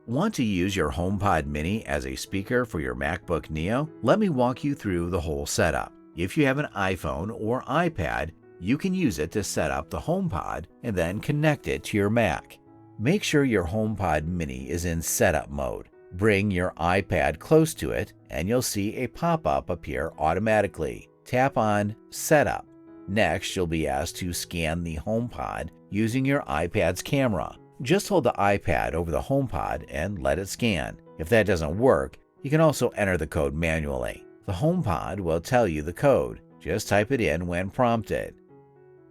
Want to use your HomePod Mini as a speaker for your MacBook Neo? Let me walk you through the whole setup. If you have an iPhone or iPad, you can use it to set up the HomePod and then connect it to your Mac. Make sure your HomePod Mini is in setup mode. Bring your iPad close to it and you'll see a pop-up appear automatically. Tap on Setup. Next, you'll be asked to scan the HomePod using your iPad's camera. Just hold the iPad over the HomePod and let it scan. If that doesn't work, you can also enter the code manually. The HomePod will tell you the code. Just type it in when prompted.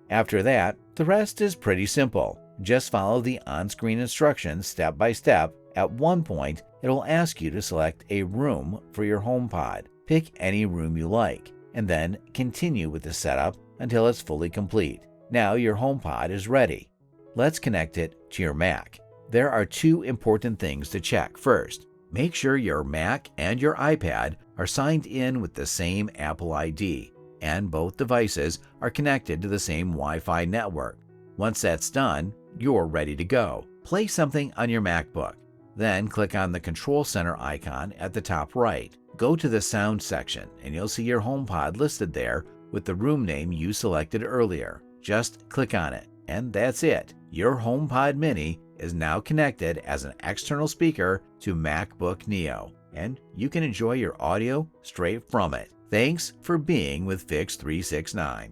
After that, the rest is pretty simple. Just follow the on-screen instructions step by step. At one point, it will ask you to select a room for your HomePod. Pick any room you like, and then continue with the setup until it's fully complete. Now your HomePod is ready. Let's connect it to your Mac. There are two important things to check. First, make sure your Mac and your iPad are signed in with the same Apple ID, and both devices are connected to the same Wi-Fi network. Once that's done, you're ready to go. Play something on your MacBook. Then click on the Control Center icon at the top right. Go to the Sound section and you'll see your HomePod listed there with the room name you selected earlier. Just click on it, and that's it. Your HomePod Mini is now connected as an external speaker to MacBook Neo, and you can enjoy your audio straight from it. Thanks for being with Fix369.